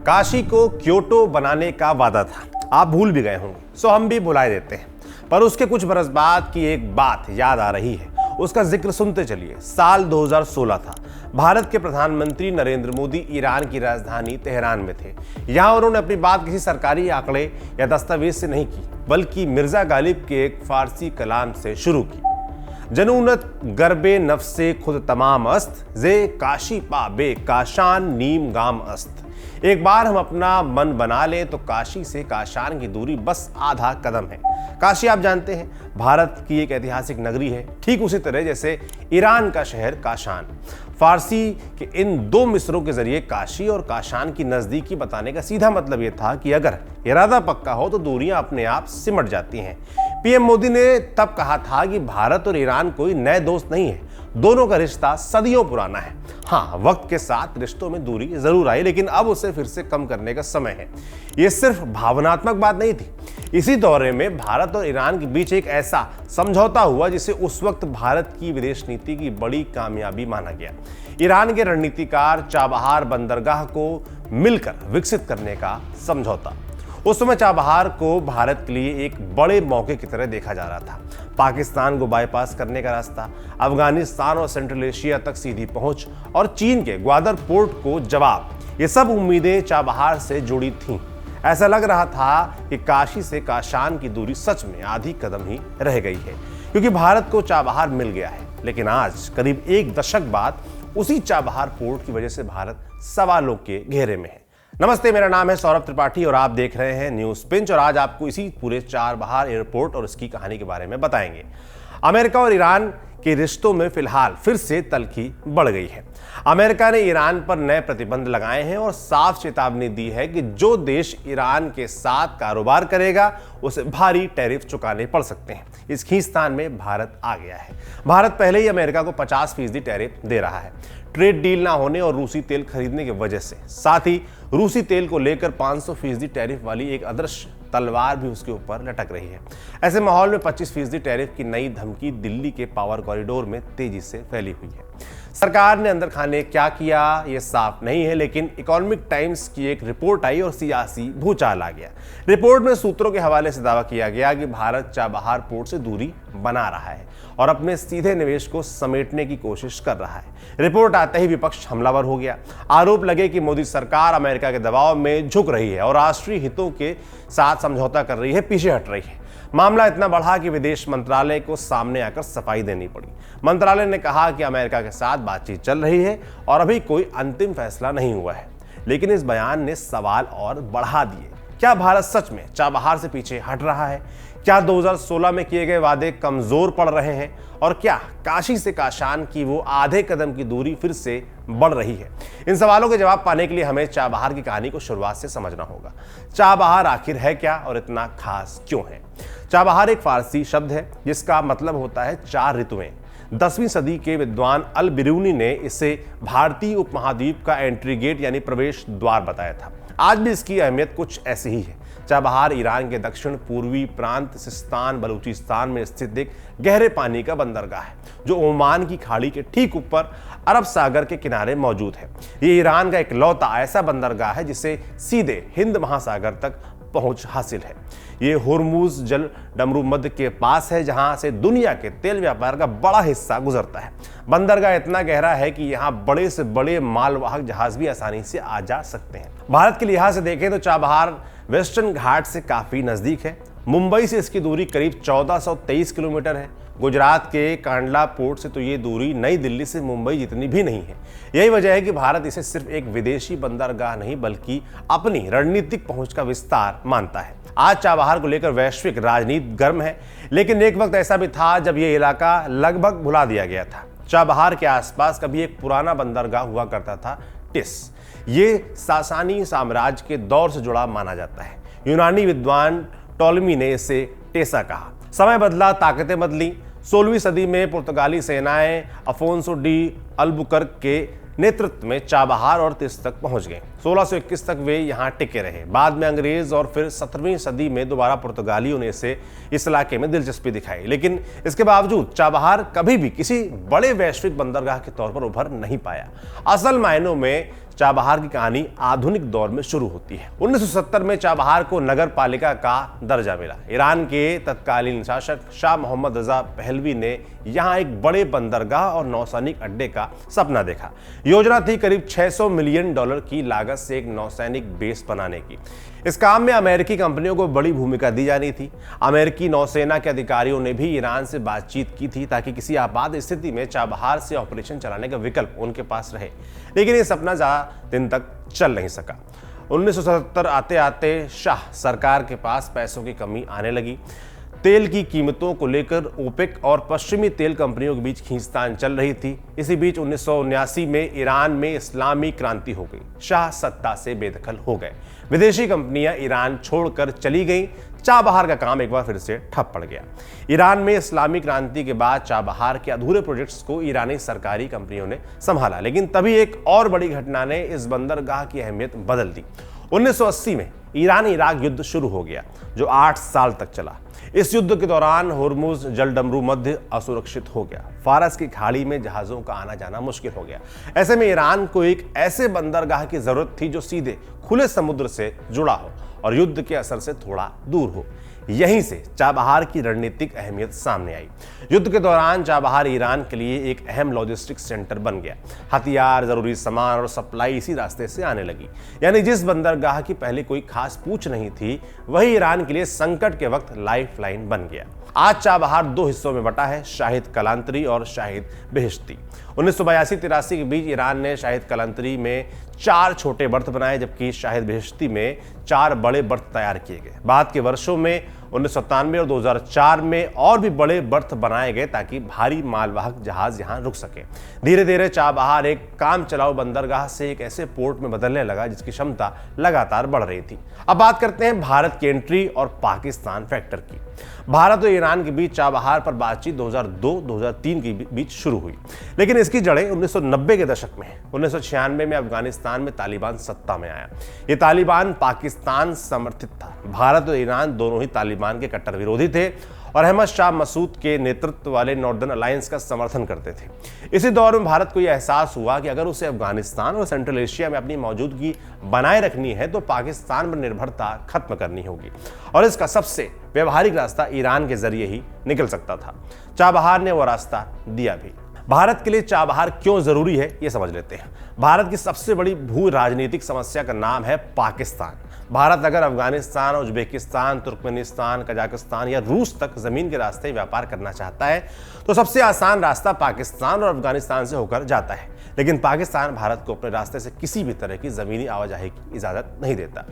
काशी को क्योटो बनाने का वादा था, आप भूल भी गए होंगे, सो हम भी भुलाए देते हैं। पर उसके कुछ बरस बाद की एक बात याद आ रही है, उसका जिक्र सुनते चलिए। साल 2016 था। भारत के प्रधानमंत्री नरेंद्र मोदी ईरान की राजधानी तेहरान में थे। यहाँ उन्होंने अपनी बात किसी सरकारी आंकड़े या दस्तावेज से नहीं की, बल्कि मिर्जा गालिब के एक फारसी कलाम से शुरू की। जनूनत गरबे नफ्से खुद तमाम अस्त, जे काशी पाबे काशान नीम गाम अस्त। एक बार हम अपना मन बना लें तो काशी से काशान की दूरी बस आधा कदम है। काशी आप जानते हैं भारत की एक ऐतिहासिक नगरी है, ठीक उसी तरह जैसे ईरान का शहर काशान। फारसी के इन दो मिसरों के जरिए काशी और काशान की नजदीकी बताने का सीधा मतलब यह था कि अगर इरादा पक्का हो तो दूरियां अपने आप सिमट जाती हैं। पीएम मोदी ने तब कहा था कि भारत और ईरान कोई नए दोस्त नहीं है, दोनों का रिश्ता सदियों पुराना है। हाँ, वक्त के साथ रिश्तों में दूरी जरूर आई, लेकिन अब उसे फिर से कम करने का समय है। ये सिर्फ भावनात्मक बात नहीं थी। इसी दौरे में भारत और ईरान के बीच एक ऐसा समझौता हुआ जिसे उस वक्त भारत की विदेश नीति की बड़ी कामयाबी माना गया। ईरान के रणनीतिकार चाबहार बंदरगाह को मिलकर विकसित करने का समझौता। उस समय चाबहार को भारत के लिए एक बड़े मौके की तरह देखा जा रहा था। पाकिस्तान को बाईपास करने का रास्ता, अफगानिस्तान और सेंट्रल एशिया तक सीधी पहुंच और चीन के ग्वादर पोर्ट को जवाब, ये सब उम्मीदें चाबहार से जुड़ी थीं। ऐसा लग रहा था कि काशी से काशान की दूरी सच में आधी कदम ही रह गई है, क्योंकि भारत को चाबहार मिल गया है। लेकिन आज करीब एक दशक बाद उसी चाबहार पोर्ट की वजह से भारत सवालों के घेरे में है। नमस्ते, मेरा नाम है सौरभ त्रिपाठी और आप देख रहे हैं न्यूज पिंच। और आज आपको इसी पूरे चाबहार एयरपोर्ट और इसकी कहानी के बारे में बताएंगे। अमेरिका और ईरान के रिश्तों में फिलहाल फिर से तल्खी बढ़ गई है। अमेरिका ने ईरान पर नए प्रतिबंध लगाए हैं और साफ चेतावनी दी है कि जो देश ईरान के साथ कारोबार करेगा उसे भारी टैरिफ चुकाने पड़ सकते हैं। इस खींचतान में भारत आ गया है। भारत पहले ही अमेरिका को 50% टैरिफ दे रहा है, ट्रेड डील ना होने और रूसी तेल खरीदने की वजह से। साथ ही रूसी तेल को लेकर 500% टैरिफ वाली एक अदृश्य तलवार भी उसके ऊपर लटक रही है। ऐसे माहौल में 25% टैरिफ की नई धमकी दिल्ली के पावर कॉरिडोर में तेजी से फैली हुई है। सरकार ने अंदर खाने क्या किया ये साफ नहीं है, लेकिन इकोनॉमिक टाइम्स की एक रिपोर्ट आई और सियासी भूचाल आ गया। रिपोर्ट में सूत्रों के हवाले से दावा किया गया कि भारत चाबहार पोर्ट से दूरी बना रहा है और अपने सीधे निवेश को समेटने की कोशिश कर रहा है। रिपोर्ट आते ही विपक्ष हमलावर हो गया। आरोप लगे कि मोदी सरकार अमेरिका के दबाव में झुक रही है और राष्ट्रीय हितों के साथ समझौता कर रही है, पीछे हट रही है। मामला इतना बढ़ा कि विदेश मंत्रालय को सामने आकर सफाई देनी पड़ी। मंत्रालय ने कहा कि अमेरिका के साथ बातचीत चल रही है और अभी कोई अंतिम फैसला नहीं हुआ है। लेकिन इस बयान ने सवाल और बढ़ा दिए। क्या भारत सच में चाबहार से पीछे हट रहा है? क्या 2016 में किए गए वादे कमजोर पड़ रहे हैं? और क्या काशी से काशान की वो आधे कदम की दूरी फिर से बढ़ रही है? इन सवालों के जवाब पाने के लिए हमें चाबहार की कहानी को शुरुआत से समझना होगा। चाबहार आखिर है क्या और इतना खास क्यों है? चाबहार एक फारसी शब्द है जिसका मतलब होता है 4 ऋतुएं। 10वीं सदी के विद्वान अल बिरूनी ने इसे भारतीय उपमहाद्वीप का एंट्री गेट यानी प्रवेश द्वार बताया था। आज भी इसकी अहमियत कुछ ऐसी ही है। चाबहार ईरान के दक्षिण पूर्वी प्रांत सिस्तान बलूचिस्तान में स्थित एक गहरे पानी का बंदरगाह है, जो ओमान की खाड़ी के ठीक ऊपर अरब सागर के किनारे मौजूद है। ये ईरान का इकलौता ऐसा बंदरगाह है जिसे सीधे हिंद महासागर तक पहुंच हासिल है। ये हुर्मुज जल डमरू मध्य के पास है, जहां से दुनिया के तेल व्यापार का बड़ा हिस्सा गुजरता है। बंदरगाह इतना गहरा है कि यहां बड़े से बड़े मालवाहक जहाज भी आसानी से आ जा सकते हैं। भारत के लिहाज से देखें तो चाबहार वेस्टर्न घाट से काफी नजदीक है। मुंबई से इसकी दूरी करीब 1423 किलोमीटर है। गुजरात के कांडला पोर्ट से तो ये दूरी नई दिल्ली से मुंबई जितनी भी नहीं है। यही वजह है कि भारत इसे सिर्फ एक विदेशी बंदरगाह नहीं बल्कि अपनी रणनीतिक पहुंच का विस्तार मानता है। आज चाबहार को लेकर वैश्विक राजनीति गर्म है, लेकिन एक वक्त ऐसा भी था जब यह इलाका लगभग भुला दिया गया था। चाबहार के आसपास कभी एक पुराना बंदरगाह हुआ करता था, टिस। ये सासानी साम्राज्य के दौर से जुड़ा माना जाता है। यूनानी विद्वान टॉलमी ने इसे टेसा कहा। समय बदला, ताकतें बदली। 16वीं सदी में पुर्तगाली सेनाएं अफोंसो डी अल्बुकर्क के नेतृत्व में चाबहार और तिस तक पहुंच गए। 1621 तक वे यहाँ टिके रहे। बाद में अंग्रेज और फिर 17वीं सदी में दोबारा पुर्तगालियों ने इस इलाके में दिलचस्पी दिखाई, लेकिन इसके बावजूद चाबहार कभी भी किसी बड़े वैश्विक बंदरगाह के तौर पर उभर नहीं पाया। असल मायनों में चाबहार की कहानी आधुनिक दौर में शुरू होती है। 1970 में चाबहार को नगर पालिका का दर्जा मिला। ईरान के तत्कालीन शासक शाह मोहम्मद रजा पहलवी ने यहाँ एक बड़े बंदरगाह और नौसैनिक अड्डे का सपना देखा। योजना थी करीब $600 मिलियन की लागत से एक नौसैनिक बेस बनाने की। इस काम में अमेरिकी कंपनियों को बड़ी भूमिका दी जानी थी। अमेरिकी नौसेना के अधिकारियों ने भी ईरान से बातचीत की थी ताकि किसी आपात स्थिति में चाबहार से ऑपरेशन चलाने का विकल्प उनके पास रहे, लेकिन ये सपना ज्यादा दिन तक चल नहीं सका। 1977 आते आते शाह सरकार के पास पैसों की कमी आने लगी। तेल की कीमतों को लेकर ओपेक और पश्चिमी तेल कंपनियों के बीच खींचतान चल रही थी। इसी बीच 1979 में ईरान में इस्लामी क्रांति हो गई। शाह सत्ता से बेदखल हो गए। विदेशी कंपनियां ईरान छोड़कर चली गईं। चाबहार का काम एक बार फिर से ठप पड़ गया। ईरान में इस्लामी क्रांति के बाद चाबहार के अधूरे प्रोजेक्ट्स को ईरानी सरकारी कंपनियों ने संभाला, लेकिन तभी एक और बड़ी घटना ने इस बंदरगाह की अहमियत बदल दी। 1980 में ईरान इराक युद्ध शुरू हो गया, जो 8 साल तक चला। इस युद्ध के दौरान होर्मुज जलडमरू मध्य असुरक्षित हो गया। फारस की खाड़ी में जहाजों का आना जाना मुश्किल हो गया। ऐसे में ईरान को एक ऐसे बंदरगाह की जरूरत थी जो सीधे खुले समुद्र से जुड़ा हो और युद्ध के असर से थोड़ा दूर हो। यहीं से चाबहार की रणनीतिक अहमियत सामने आई। युद्ध के दौरान चाबहार ईरान के लिए एक अहम लॉजिस्टिक सेंटर बन गया। हथियार, जरूरी सामान और सप्लाई इसी रास्ते से आने लगी। यानी जिस बंदरगाह की पहले कोई खास पूछ नहीं थी, वही ईरान के लिए संकट के वक्त लाइफलाइन बन गया। आज चाबहार 2 हिस्सों में बटा है, शाहिद कलांतरी और शाहिद बेहिश्ती। 1982-83 के बीच ईरान ने शाहिद कलांतरी में 4 छोटे बर्थ बनाए, जबकि शाहिद बेहिश्ती में 4 बड़े बर्थ तैयार किए गए। बाद के वर्षों में 1997 और 2004 में और भी बड़े बर्थ बनाए गए ताकि भारी मालवाहक जहाज यहां रुक सके। धीरे धीरे चाबहार एक काम चलाऊ बंदरगाह से एक ऐसे पोर्ट में बदलने लगा जिसकी क्षमता लगातार बढ़ रही थी। अब बात करते हैं भारत की एंट्री और पाकिस्तान फैक्टर की। भारत और ईरान के बीच चाबहार पर बातचीत 2002-2003 के बीच शुरू हुई, लेकिन इसकी जड़ें 1990 के दशक में हैं। 1996 में अफगानिस्तान में तालिबान सत्ता में आया। ये तालिबान पाकिस्तान समर्थित था। भारत और ईरान दोनों ही तालिबान के कट्टर विरोधी थे और अहमद शाह मसूद के नेतृत्व वाले नॉर्दर्न अलायंस का समर्थन करते थे। इसी दौर में भारत को यह एहसास हुआ कि अगर उसे अफगानिस्तान और सेंट्रल एशिया में अपनी मौजूदगी बनाए रखनी है तो पाकिस्तान पर निर्भरता खत्म करनी होगी, और इसका सबसे व्यवहारिक रास्ता ईरान के जरिए ही निकल सकता था। चाबहार ने वो रास्ता दिया भी। भारत के लिए चाबहार क्यों जरूरी है, ये समझ लेते हैं। भारत की सबसे बड़ी भू राजनीतिक समस्या का नाम है पाकिस्तान। भारत अगर अफगानिस्तान, उज्बेकिस्तान, तुर्कमेनिस्तान, कजाकिस्तान या रूस तक जमीन के रास्ते व्यापार करना चाहता है तो सबसे आसान रास्ता पाकिस्तान और अफगानिस्तान से होकर जाता है, लेकिन पाकिस्तान भारत को अपने रास्ते से किसी भी तरह की जमीनी आवाजाही की इजाजत नहीं देता।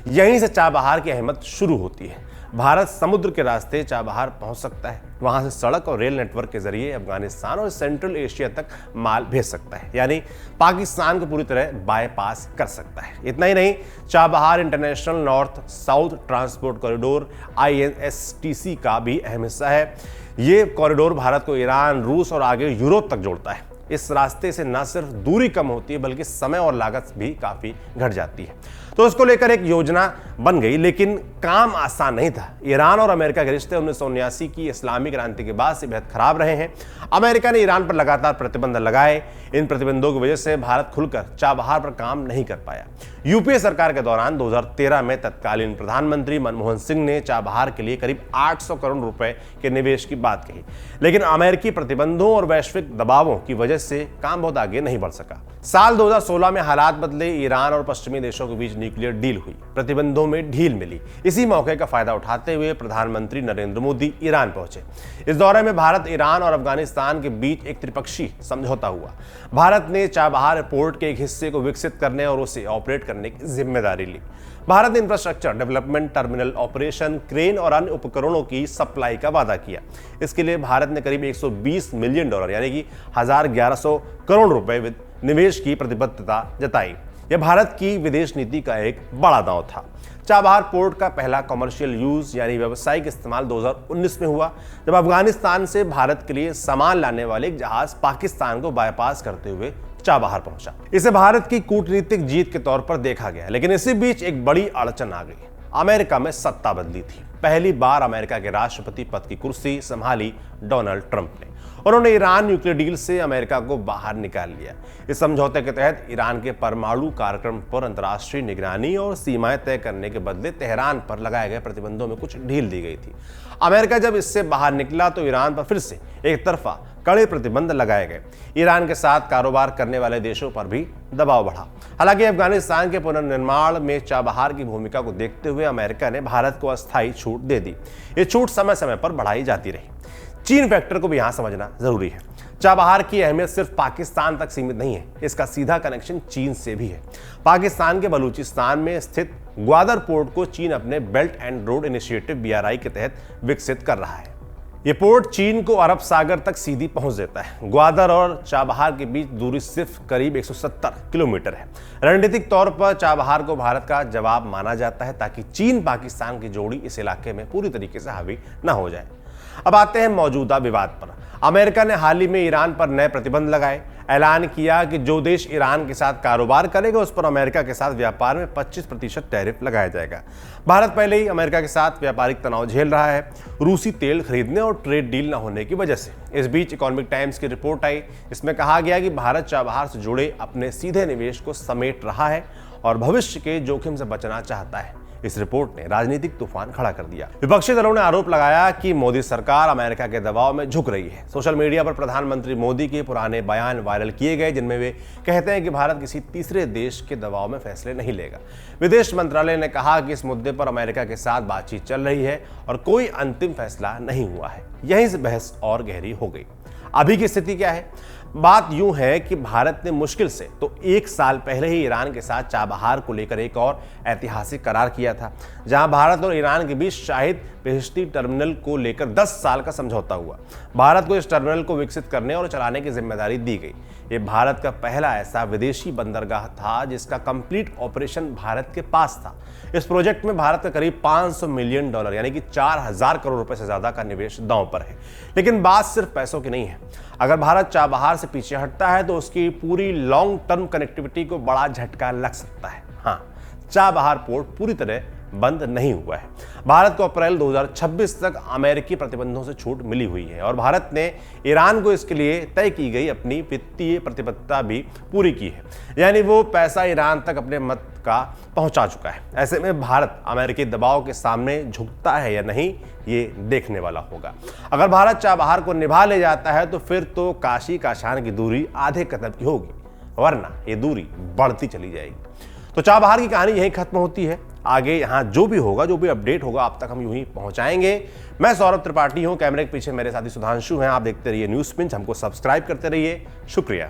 यहीं से चाबहार की अहमियत शुरू होती है। भारत समुद्र के रास्ते चाबहार पहुंच सकता है, वहां से सड़क और रेल नेटवर्क के जरिए अफगानिस्तान और सेंट्रल एशिया तक माल भेज सकता है, यानी पाकिस्तान को पूरी तरह बाईपास कर सकता है। इतना ही नहीं, Chabahar international north south transport corridor INSTC का भी अहम हिस्सा है। ये कॉरिडोर भारत को ईरान, रूस और आगे यूरोप तक जोड़ता है। इस रास्ते से न सिर्फ दूरी कम होती है बल्कि समय और लागत भी काफी घट जाती है। तो उसको लेकर एक योजना बन गई, लेकिन काम आसान नहीं था। ईरान और अमेरिका के रिश्ते 1979 की इस्लामी क्रांति के बाद से बेहद खराब रहे हैं। अमेरिका ने ईरान पर लगातार प्रतिबंध लगाए। इन प्रतिबंधों की वजह से भारत खुलकर चाबहार पर काम नहीं कर पाया। यूपीए सरकार के दौरान 2013 में तत्कालीन प्रधानमंत्री मनमोहन सिंह ने चाबहार के लिए करीब 800 करोड़ रुपए के निवेश की बात कही, लेकिन अमेरिकी प्रतिबंधों और वैश्विक दबावों की वजह से काम बहुत आगे नहीं बढ़ सका। साल 2016 में हालात बदले। ईरान और पश्चिमी देशों के बीच न्यूक्लियर डील हुई, प्रतिबंधों में ढील मिली। इसी मौके का फायदा उठाते हुए प्रधानमंत्री नरेंद्र मोदी ईरान पहुंचे। इस दौरे में भारत, ईरान और अफगानिस्तान के बीच एक त्रिपक्षीय समझौता हुआ। भारत ने चाबहार पोर्ट के एक हिस्से को विकसित करने और उसे ऑपरेट करने की जिम्मेदारी ली। भारत ने infrastructure development, terminal operation, crane और अन्य उपकरणों की सप्लाई का वादा किया। इसके लिए भारत ने करीब $120 मिलियन यानी कि 1100 करोड़ रुपए निवेश की प्रतिबद्धता जताई। यह भारत की विदेश नीति का एक बड़ा दांव था। चाबहार पोर्ट का पहला कमर्शियल यूज यानी व्यावसायिक इस्तेमाल 2019 में हुआ, जब अफगानिस्तान से भारत के लिए सामान लाने वाले एक जहाज पाकिस्तान को बाईपास करते हुए चाबहार पहुंचा। इसे भारत की कूटनीतिक जीत के तौर पर देखा गया, लेकिन इसी बीच एक बड़ी अड़चन आ गई। अमेरिका में सत्ता बदली थी। पहली बार अमेरिका के राष्ट्रपति पद की कुर्सी संभाली डोनाल्ड ट्रंप ने। उन्होंने ईरान न्यूक्लियर डील से अमेरिका को बाहर निकाल लिया। इस समझौते के तहत ईरान के परमाणु कार्यक्रम पर अंतर्राष्ट्रीय निगरानी और सीमाएं तय करने के बदले तेहरान पर लगाए गए प्रतिबंधों में कुछ ढील दी गई थी। अमेरिका जब इससे बाहर निकला तो ईरान पर फिर से एक तरफा कड़े प्रतिबंध लगाए गए। ईरान के साथ कारोबार करने वाले देशों पर भी दबाव बढ़ा। हालांकि अफगानिस्तान के पुनर्निर्माण में चाबहार की भूमिका को देखते हुए अमेरिका ने भारत को अस्थायी छूट दे दी। ये छूट समय समय पर बढ़ाई जाती रही। चीन फैक्टर को भी यहां समझना जरूरी है। चाबहार की अहमियत सिर्फ पाकिस्तान तक सीमित नहीं है, इसका सीधा कनेक्शन चीन से भी है। पाकिस्तान के बलूचिस्तान में स्थित ग्वादर पोर्ट को चीन अपने belt and road initiative BRI के तहत विकसित कर रहा है। ये पोर्ट चीन को अरब सागर तक सीधी पहुंच देता है। ग्वादर और चाबहार के बीच दूरी सिर्फ करीब 170 किलोमीटर है। रणनीतिक तौर पर चाबहार को भारत का जवाब माना जाता है, ताकि चीन पाकिस्तान की जोड़ी इस इलाके में पूरी तरीके से हावी न हो जाए। अब आते हैं मौजूदा विवाद पर। अमेरिका ने हाल ही में ईरान पर नए प्रतिबंध लगाए। ऐलान किया कि जो देश ईरान के साथ कारोबार करेगा उस पर अमेरिका के साथ व्यापार में 25% टैरिफ लगाया जाएगा। भारत पहले ही अमेरिका के साथ व्यापारिक तनाव झेल रहा है, रूसी तेल खरीदने और ट्रेड डील न होने की वजह से। इस बीच इकोनॉमिक टाइम्स की रिपोर्ट आई। इसमें कहा गया कि भारत चाबहार से जुड़े अपने सीधे निवेश को समेट रहा है और भविष्य के जोखिम से बचना चाहता है। इस रिपोर्ट ने राजनीतिक तूफान खड़ा कर दिया। विपक्षी दलों ने आरोप लगाया कि मोदी सरकार अमेरिका के दबाव में झुक रही है। सोशल मीडिया पर प्रधानमंत्री मोदी के पुराने बयान वायरल किए गए, जिनमें वे कहते हैं कि भारत किसी तीसरे देश के दबाव में फैसले नहीं लेगा। विदेश मंत्रालय ने कहा कि इस मुद्दे पर अमेरिका के साथ बातचीत चल रही है और कोई अंतिम फैसला नहीं हुआ है। यहीं से बहस और गहरी हो गई। अभी की स्थिति क्या है? बात यूं है कि भारत ने मुश्किल से तो 1 साल पहले ही ईरान के साथ चाबहार को लेकर एक और ऐतिहासिक करार किया था, जहां भारत और ईरान के बीच शाहिद बेहिश्ती टर्मिनल को लेकर 10 साल का समझौता हुआ। भारत को इस टर्मिनल को विकसित करने और चलाने की जिम्मेदारी दी गई। ये भारत का पहला ऐसा विदेशी बंदरगाह था जिसका कंप्लीट ऑपरेशन भारत के पास था। इस प्रोजेक्ट में भारत का करीब $500 मिलियन यानी कि 4000 करोड़ रुपए से ज्यादा का निवेश दांव पर है। लेकिन बात सिर्फ पैसों की नहीं है। अगर भारत चाबहार से पीछे हटता है तो उसकी पूरी लॉन्ग टर्म कनेक्टिविटी को बड़ा झटका लग सकता है। हाँ, चाबहार पोर्ट पूरी तरह बंद नहीं हुआ है। भारत को अप्रैल 2026 तक अमेरिकी प्रतिबंधों से छूट मिली हुई है और भारत ने ईरान को इसके लिए तय की गई अपनी वित्तीय प्रतिबद्धता भी पूरी की है, यानी वो पैसा ईरान तक अपने मत का पहुंचा चुका है। ऐसे में भारत अमेरिकी दबाव के सामने झुकता है या नहीं, ये देखने वाला होगा। अगर भारत चाबहार को निभा ले जाता है तो फिर तो काशी काशान की दूरी आधे कदम की होगी, वरना ये दूरी बढ़ती चली जाएगी। तो चाबहार की कहानी यहीं खत्म होती है। आगे यहाँ जो भी होगा, जो भी अपडेट होगा, आप तक हम यूं ही पहुंचाएंगे। मैं सौरभ त्रिपाठी हूं, कैमरे के पीछे मेरे साथी सुधांशु हैं। आप देखते रहिए न्यूज़ पिंच, हमको सब्सक्राइब करते रहिए। शुक्रिया।